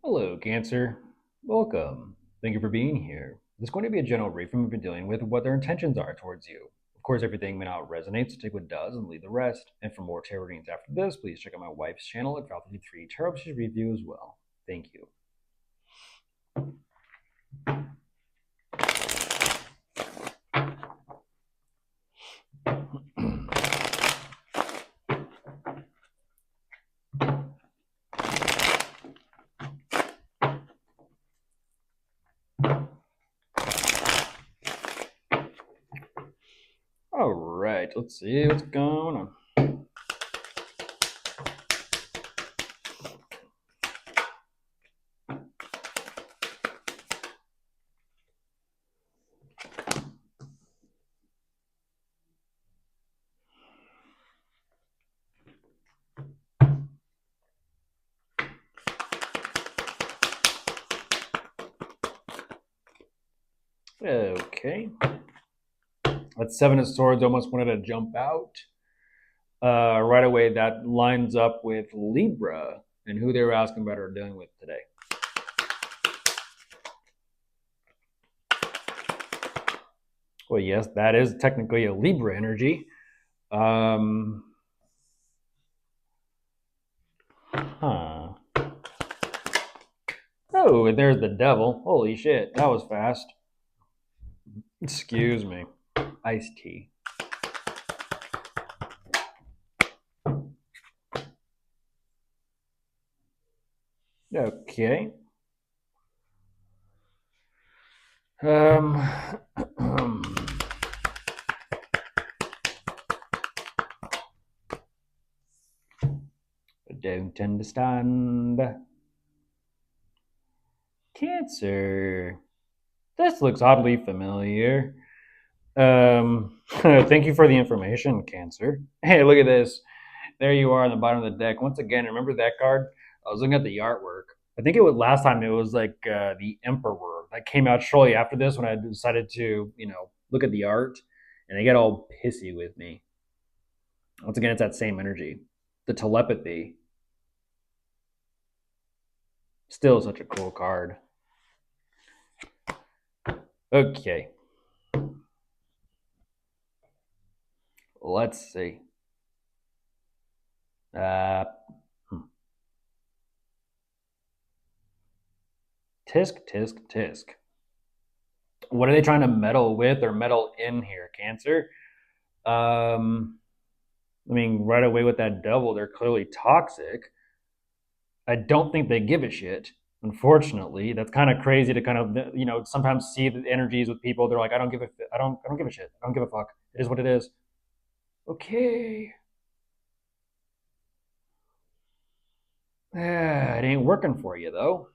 Hello, Cancer. Welcome. Thank you for being here. This is going to be a general briefing we've been dealing with what their intentions are towards you. Of course, everything may not resonate, so take what does and leave the rest. And for more tarot readings after this, please check out my wife's channel at Val53 Tarot. She's review as well. Thank you. All right, let's see what's going on. Okay. That Seven of Swords almost wanted to jump out. Right away, that lines up with Libra and who they were asking about or dealing with today. Well, yes, that is technically a Libra energy. Huh. Oh, and there's the devil. Holy shit, that was fast. Excuse me. Iced tea. Okay. I don't understand. Cancer. This looks oddly familiar. Thank you for the information, Cancer. Hey, look at this. There you are on the bottom of the deck. Once again, remember that card? I was looking at the artwork. I think it was last time it was like the Emperor that came out shortly after this when I decided to, look at the art and they get all pissy with me. Once again, it's that same energy. The telepathy. Still such a cool card. Okay. Let's see. Tisk, tisk, tisk. What are they trying to meddle with or meddle in here, Cancer? I mean, right away with that devil, they're clearly toxic. I don't think they give a shit. Unfortunately, that's kind of crazy to kind of sometimes see the energies with people. They're like, I don't give a I don't give a shit. I don't give a fuck. It is what it is. Okay. It ain't working for you though.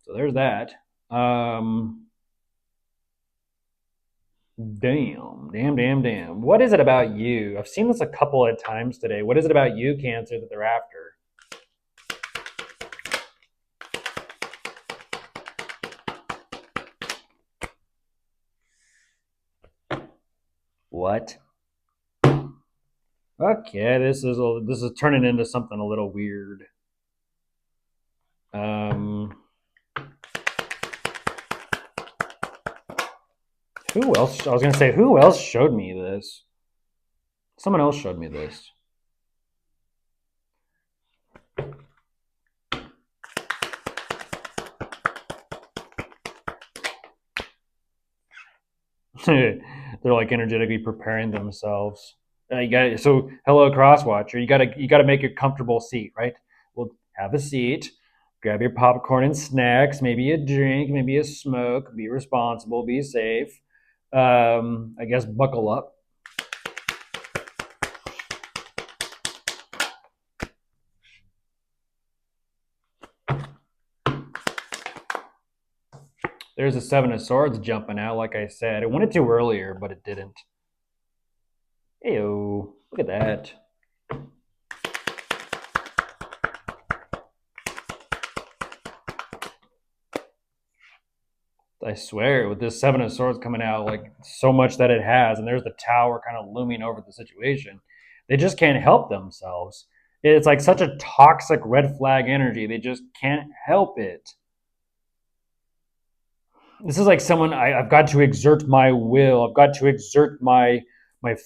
So there's that. Damn. What is it about you? I've seen this a couple of times today. What is it about you, Cancer, that they're after? What? Okay, this is turning into something a little weird. Who else? I was gonna say, who else showed me this? Someone else showed me this. They're like energetically preparing themselves. So hello, Crosswatcher. You gotta make a comfortable seat, right? Well, have a seat. Grab your popcorn and snacks. Maybe a drink. Maybe a smoke. Be responsible. Be safe. I guess buckle up. There's a Seven of Swords jumping out, like I said. It wanted to earlier, but it didn't. Heyo, look at that. I swear, with this Seven of Swords coming out, like so much that it has, and there's the tower kind of looming over the situation, they just can't help themselves. It's like such a toxic red flag energy. They just can't help it. This is like someone I've got to exert my will. I've got to exert my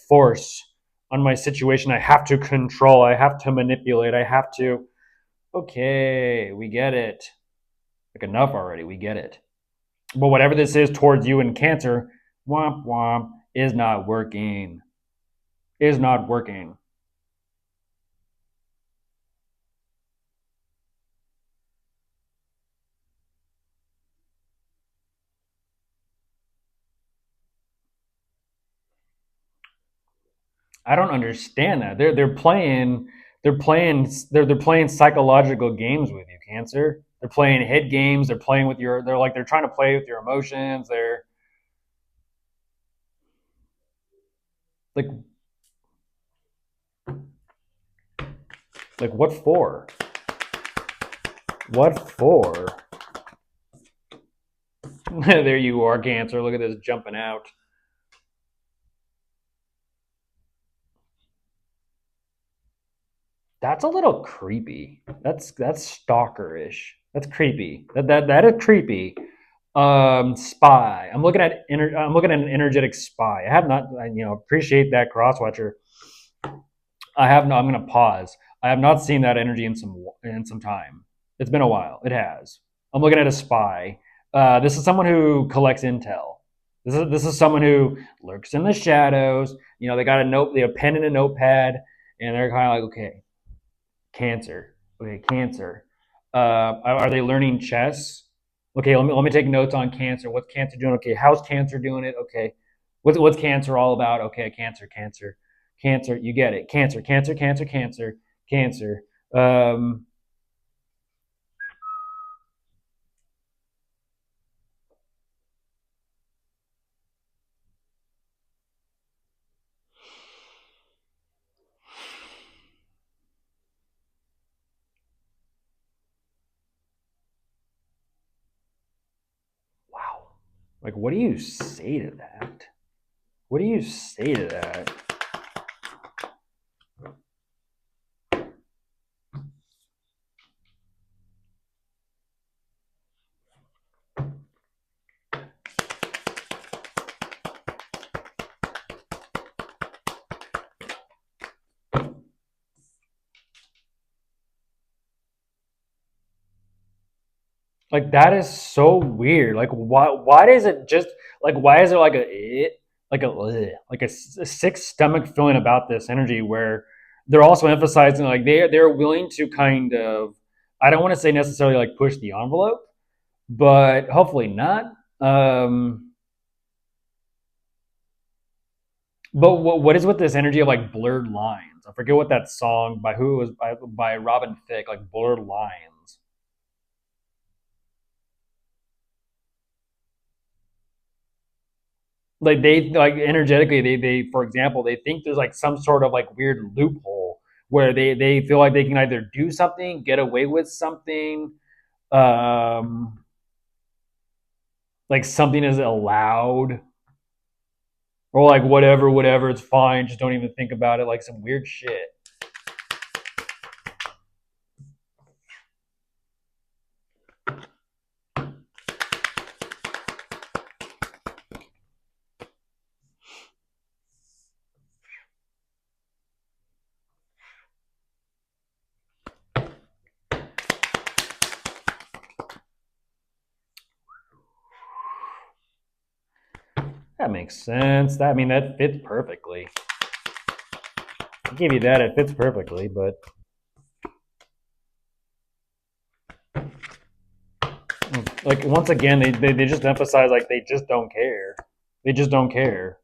force on my situation. I have to control. I have to manipulate. I have to. Okay, we get it. Like enough already. We get it. But whatever this is towards you in Cancer, womp womp, is not working. Is not working. I don't understand that. They're playing psychological games with you, Cancer. They're playing head games. They're playing with your. They're trying to play with your emotions. They're like what for? What for? There you are, Cancer. Look at this jumping out. That's a little creepy. That's stalkerish. That's creepy. That is creepy. Spy. I'm looking at an energetic spy. I have not. Appreciate that, Crosswatcher. I have no. I'm going to pause. I have not seen that energy in some time. It's been a while. It has. I'm looking at a spy. This is someone who collects intel. This is someone who lurks in the shadows. They got a pen and a notepad, and they're kind of like, okay, Cancer. Okay, Cancer. Are they learning chess? Okay, let me take notes on Cancer. What's Cancer doing? Okay, how's Cancer doing it? Okay, what's Cancer all about? Okay, Cancer. You get it. Cancer. Um, wow. Like, what do you say to that? What do you say to that? Like that is so weird. Like why does it just like why is there like a sick stomach feeling about this energy where they're also emphasizing like they're willing to kind of, I don't want to say necessarily like push the envelope, but hopefully not. Um but what is with this energy of like blurred lines? I forget what that song by who it was by Robin Thicke, like blurred lines. Like they like energetically they for example they think there's like some sort of like weird loophole where they feel like they can either do something, get away with something, um like something is allowed, or like whatever, it's fine, just don't even think about it, like some weird shit. That makes sense. That fits perfectly. I'll give you that, it fits perfectly, but like once again they just emphasize like they just don't care. They just don't care.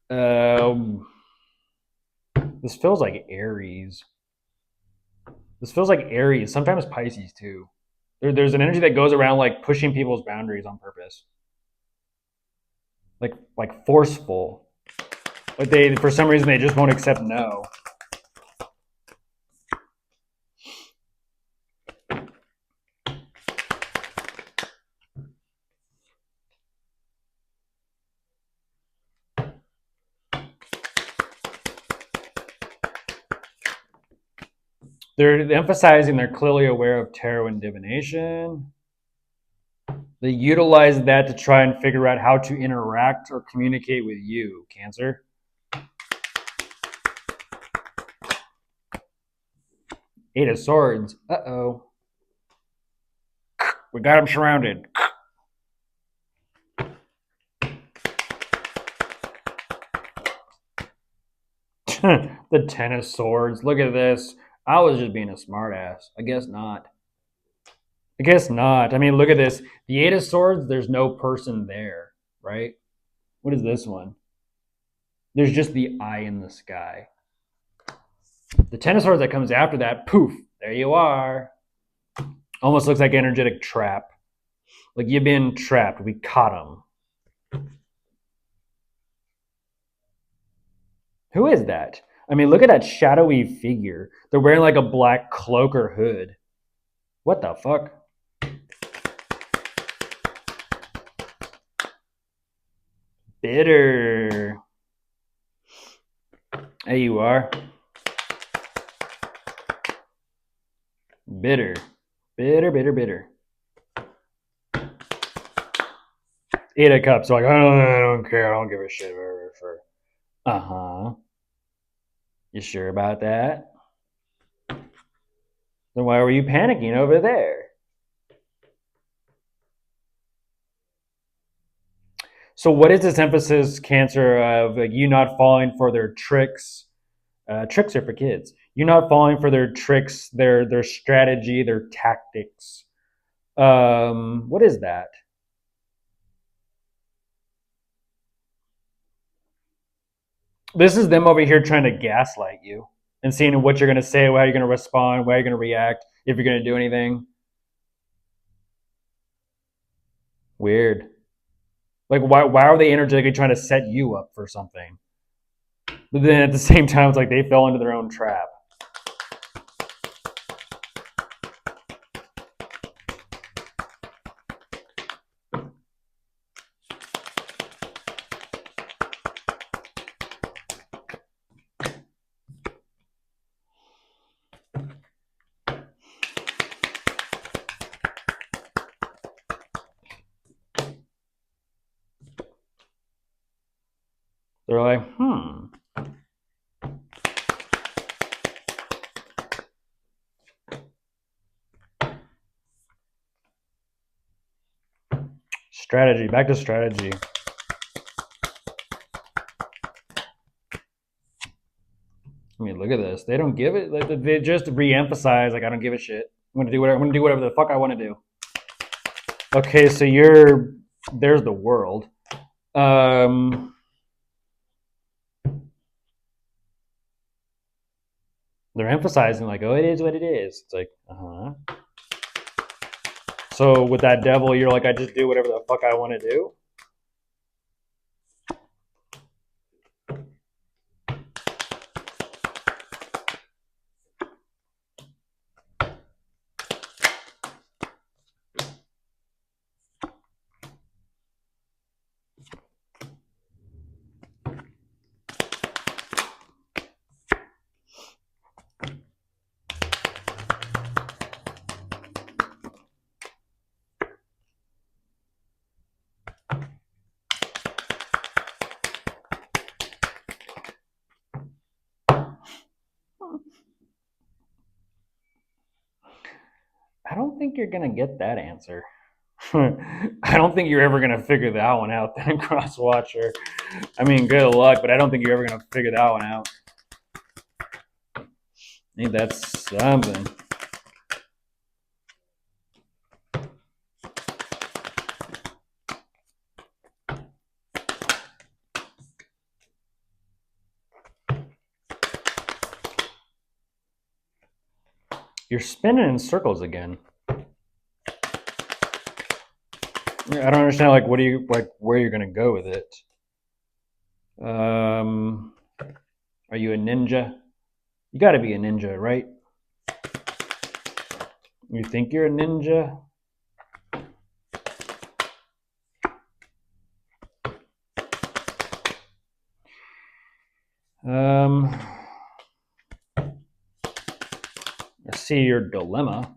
Um, this feels like Aries. This feels like Aries, sometimes Pisces too. There's an energy that goes around like pushing people's boundaries on purpose, like forceful. Like they, for some reason, they just won't accept no. They're emphasizing they're clearly aware of tarot and divination. They utilize that to try and figure out how to interact or communicate with you, Cancer. Eight of Swords. Uh-oh. We got him surrounded. The Ten of Swords. Look at this. I was just being a smartass. I guess not. I guess not. I mean, look at this. The Eight of Swords, there's no person there, right? What is this one? There's just the eye in the sky. The Ten of Swords that comes after that, poof, there you are. Almost looks like an energetic trap. Like you've been trapped. We caught him. Who is that? I mean, look at that shadowy figure. They're wearing like a black cloak or hood. What the fuck? Bitter. There you are. Bitter. Bitter, bitter, bitter. Eight of Cups. So like, I don't care. I don't give a shit. Uh-huh. You sure about that? Then why were you panicking over there? So what is this emphasis, Cancer, of like, you not falling for their tricks? Tricks are for kids. You're not falling for their tricks, their strategy, their tactics. What is that? This is them over here trying to gaslight you and seeing what you're going to say, how you're going to respond, how you're going to react, if you're going to do anything. Weird. Like, why are they energetically trying to set you up for something? But then at the same time, it's like they fell into their own trap. They're like, strategy. Back to strategy. I mean, look at this. They don't give it. Like, they just re-emphasize. Like, I don't give a shit. I'm gonna do whatever. I'm gonna do whatever the fuck I want to do. Okay, so there's the world. They're emphasizing like, oh, it is what it is. It's like, So with that devil, you're like, I just do whatever the fuck I want to do. I don't think you're gonna get that answer. I don't think you're ever gonna figure that one out, then, Crosswatcher. I mean, good luck, but I don't think you're ever gonna figure that one out. I think that's something. You're spinning in circles again. I don't understand. Like, what do you like? Where you're gonna go with it? Are you a ninja? You got to be a ninja, right? You think you're a ninja? see your dilemma.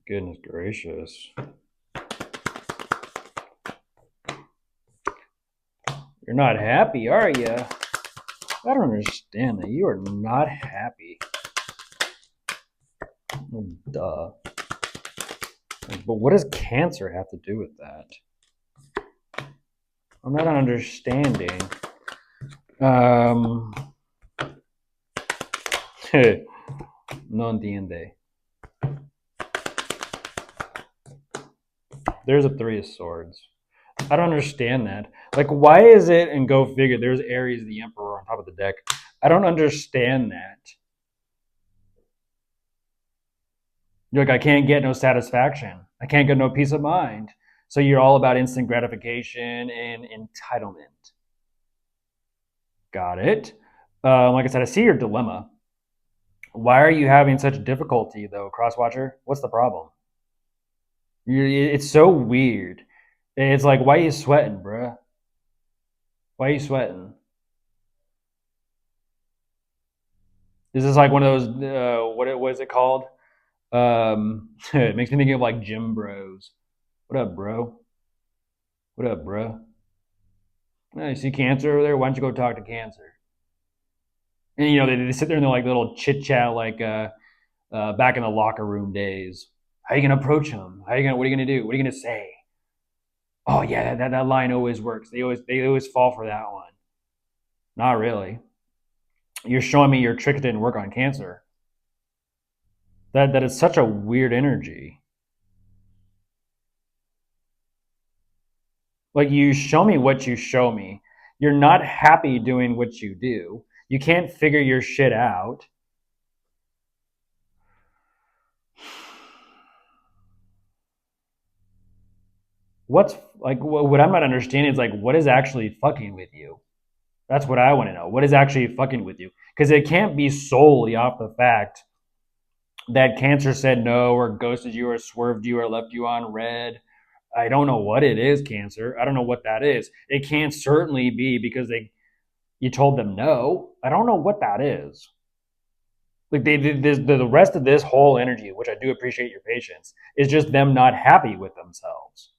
Goodness gracious. You're not happy, are you? I don't understand that. You are not happy. Oh, duh. But what does Cancer have to do with that? I'm not understanding. No entiende. There's a Three of Swords. I don't understand that. Like, why is it, and go figure, there's Aries, the Emperor, on top of the deck. I don't understand that. You're like, I can't get no satisfaction. I can't get no peace of mind. So you're all about instant gratification and entitlement. Got it. Like I said, I see your dilemma. Why are you having such difficulty, though, Crosswatcher? What's the problem? It's so weird. It's like, why are you sweating, bruh? Why are you sweating? This is like one of those, what is it called? It makes me think of like gym bros. What up, bro? What up, bro? You see Cancer over there? Why don't you go talk to Cancer? And you know, they sit there and they're like little chit chat, like back in the locker room days. How are you gonna approach him? What are you gonna do? What are you gonna say? Oh yeah, that line always works. They always fall for that one. Not really. You're showing me your trick didn't work on Cancer. That is such a weird energy. Like, you show me what you show me. You're not happy doing what you do. You can't figure your shit out. What's like what I'm not understanding is like, what is actually fucking with you? That's what I want to know. What is actually fucking with you? Because it can't be solely off the fact that Cancer said no, or ghosted you, or swerved you, or left you on red. I don't know what it is, Cancer. I don't know what that is. It can't certainly be because you told them no. I don't know what that is. Like, the rest of this whole energy, which I do appreciate your patience, is just them not happy with themselves.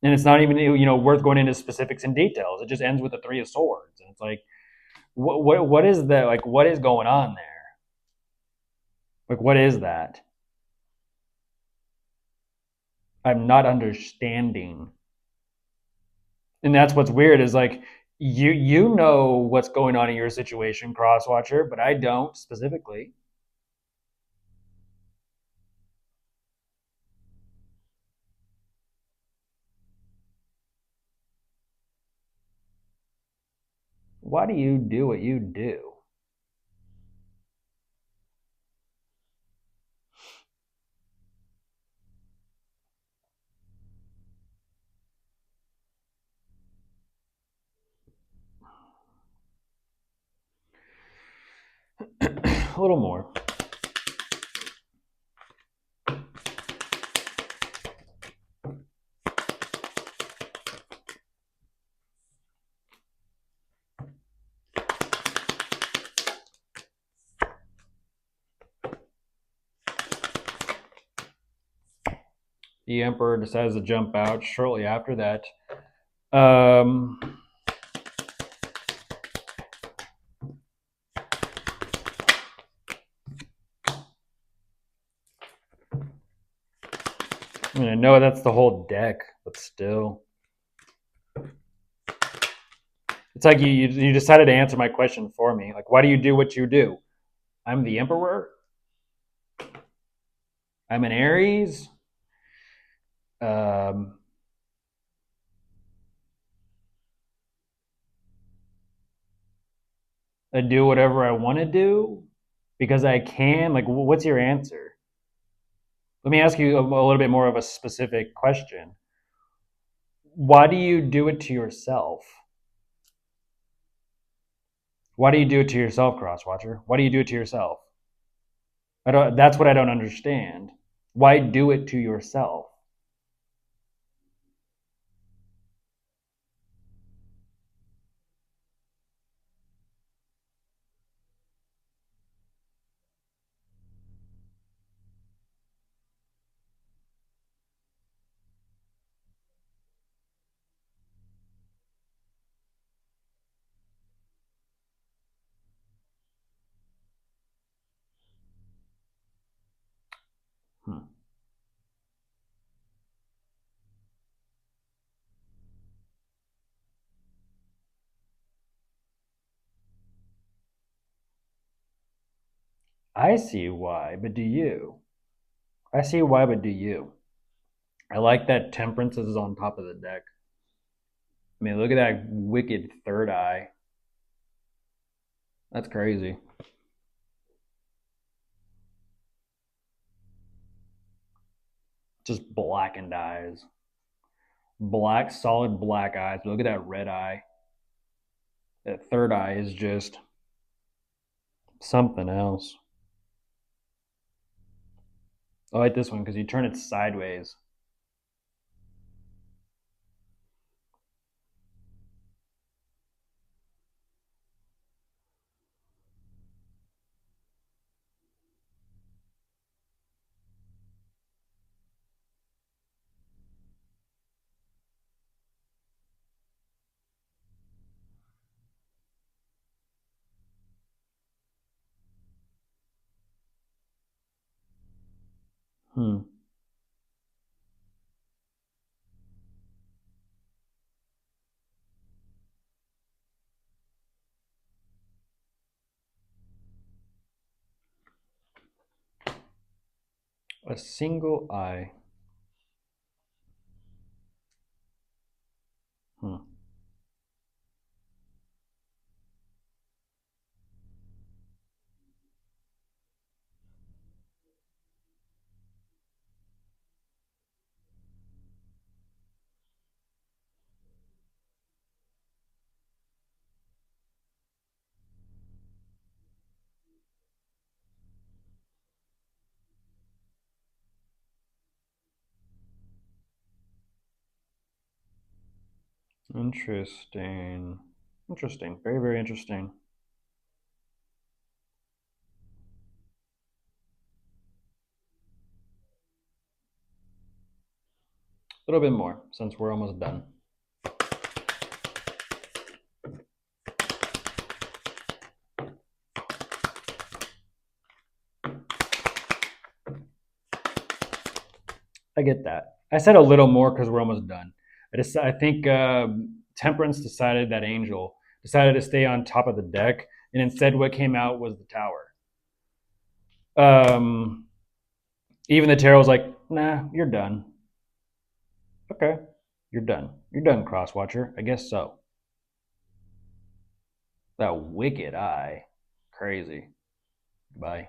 And it's not even, worth going into specifics and details. It just ends with the Three of Swords, and it's like, what is that? Like, what is going on there? Like, what is that? I'm not understanding. And that's what's weird, is like, you know what's going on in your situation, Crosswatcher, but I don't specifically. Why do you do what you do? A little more. The Emperor decides to jump out shortly after that. Um, I mean, I know that's the whole deck, but still. It's like you decided to answer my question for me. Like, why do you do what you do? I'm the Emperor. I'm an Aries. Um, I do whatever I want to do because I can. Like, what's your answer? Let me ask you a little bit more of a specific question. Why do you do it to yourself? Why do you do it to yourself, Crosswatcher? Why do you do it to yourself? I don't. That's what I don't understand. Why do it to yourself? Hmm. I see why, but do you? I see why, but do you? I like that Temperance is on top of the deck. I mean, look at that wicked third eye. That's crazy. Just blackened eyes. Black, solid black eyes. Look at that red eye. That third eye is just something else. I like this one because you turn it sideways. Hmm. A single eye. Hmm. Interesting. Interesting. Very, very interesting. A little bit more since we're almost done. I get that. I said a little more because we're almost done. I think Temperance decided that Angel decided to stay on top of the deck, and instead, what came out was the tower. Um, Even the tarot was like, "Nah, you're done." Okay, you're done. You're done, Crosswatcher. I guess so. That wicked eye, crazy. Bye.